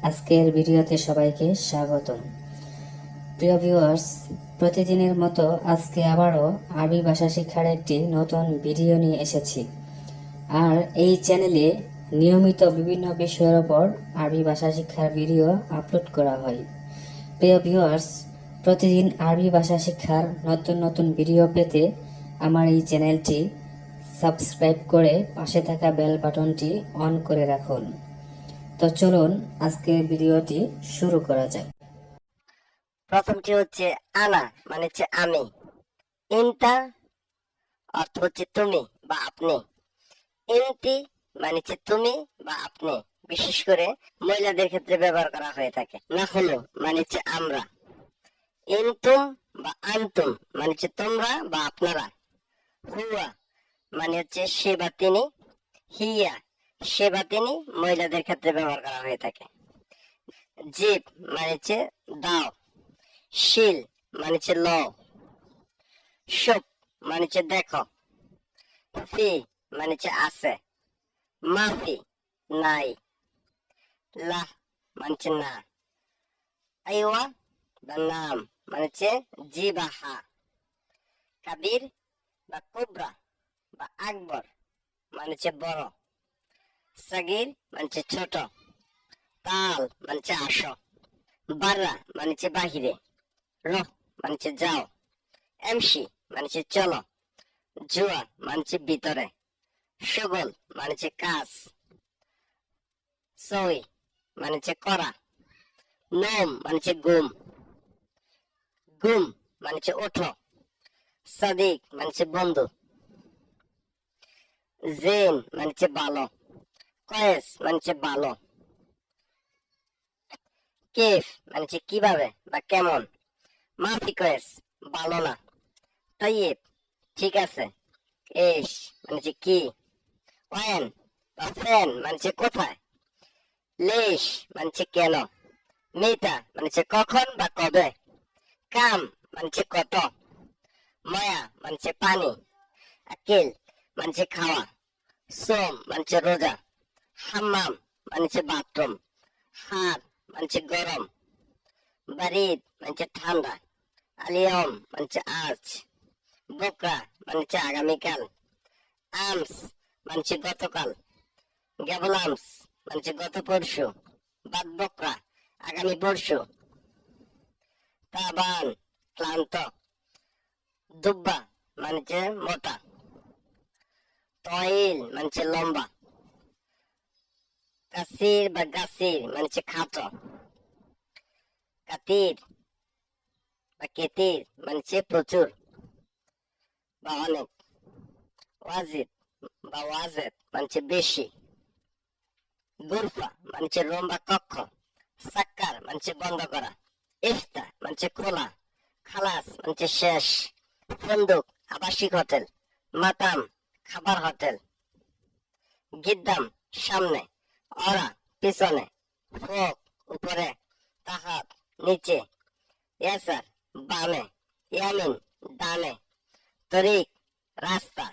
আজকের ভিডিওতে সবাইকে স্বাগতম। প্রিয় ভিউয়ার্স, প্রতিদিনের মতো আজকে আবারও আরবি ভাষা শিক্ষার একটি নতুন ভিডিও নিয়ে এসেছি। আর এই চ্যানেলে নিয়মিত বিভিন্ন বিষয়ের ওপর আরবি ভাষা শিক্ষার ভিডিও আপলোড করা হয়। প্রিয় ভিউয়ার্স, প্রতিদিন আরবি ভাষা শিক্ষার নতুন নতুন ভিডিও পেতে আমার এই চ্যানেলটি সাবস্ক্রাইব করে পাশে থাকা বেল বাটনটি অন করে রাখুন। তো চলুন আজকের ভিডিওটি শুরু করা যাক। প্রথমটি হচ্ছে আনা মানে হচ্ছে আমি, ইনতা অর্থ হচ্ছে তুমি বা আপনি, ইনতি মানে হচ্ছে তুমি বা আপনি, বিশেষ করে মহিলাদের ক্ষেত্রে ব্যবহার করা হয়ে থাকে। নাহনু মানে হচ্ছে আমরা, ইনতুম বা আনতুম মানে হচ্ছে তোমরা বা আপনারা, হুয়া মানে হচ্ছে সে বা তিনি, হিয়া সে বা তিনি মহিলাদের ক্ষেত্রে ব্যবহার করা হয়ে থাকে। জিব মানে হচ্ছে দাও, শিল মানে হচ্ছে ল, শুপ মানে হচ্ছে দেখো, ফি মানে হচ্ছে আছে, মাফি নাই, লাহ মানে হচ্ছে না, আইওয়া বা নাম মানে হচ্ছে জি বা হা, কাবির বা কোবরা বা আকবর মানে হচ্ছে বড়, সাগির মানে হচ্ছে ছোট, তাল মানে হচ্ছে আসো, বাররা মানে হচ্ছে বাহিরে, রহ মানে হচ্ছে যাও, এমসি মানে হচ্ছে চলো, জুয়া মানে হচ্ছে ভিতরে, সুগল মানে হচ্ছে কাজ, সই মানে হচ্ছে করা, নোম মানে হচ্ছে গুম, গুম মানে হচ্ছে ওঠো, সাদিক মানে হচ্ছে বন্ধু, জেন মানে হচ্ছে ভালো, কয়েস মানে হচ্ছে ভালো, কেফ মানে হচ্ছে কিভাবে বা কেমন, মাফি কয়েস ভালো না, তাইয়েব ঠিক আছে, এস মানে হচ্ছে কি, ওয়েন বা ফ্যান মানে হচ্ছে কোথায়, লেশ মানে হচ্ছে কেন, মেটা মানে হচ্ছে কখন বা কবে, কাম মানে হচ্ছে কত, মায়া মানে হচ্ছে পানি, আকিল মানে হচ্ছে খাওয়া, সোম মানে হচ্ছে রোজা, হাম্মাম মানে হচ্ছে বাথরুম, হার মানে হচ্ছে গরম, বারিদ মানে হচ্ছে ঠান্ডা, আলিয়ম মানে হচ্ছে আজ, বোকরা মানে হচ্ছে আগামীকাল, আমস মানে হচ্ছে গতকাল, গ্যাবলামস মানে হচ্ছে গত পরশু, বাদ বকরা আগামী পরশু, তাবান ক্লান্ত, দুব্বা মানে হচ্ছে মোটা, তয়েল মানে হচ্ছে লম্বা, কাসির বা গাসির মানে হচ্ছে খাটো, কাতির বা কেতির মানে হচ্ছে প্রচুর বা অনেক, ওয়াজিদ বা ওয়াজেদ মানে হচ্ছে বেশি, গুরফা মানে হচ্ছে রুম বা কক্ষ, সাক্কার মানে হচ্ছে বন্ধ করা, ইফতা মানে হচ্ছে খোলা, খালাস মানে হচ্ছে শেষ, ফন্দুক আবাসিক হোটেল, মাতাম খাবার হোটেল, গিদ্দাম সামনে, অরা পিছনে, ফোক উপরে, তাহাত নিচে, ইয়াসার বামে, ইয়ামিন ডানে, তরিক রাস্তা,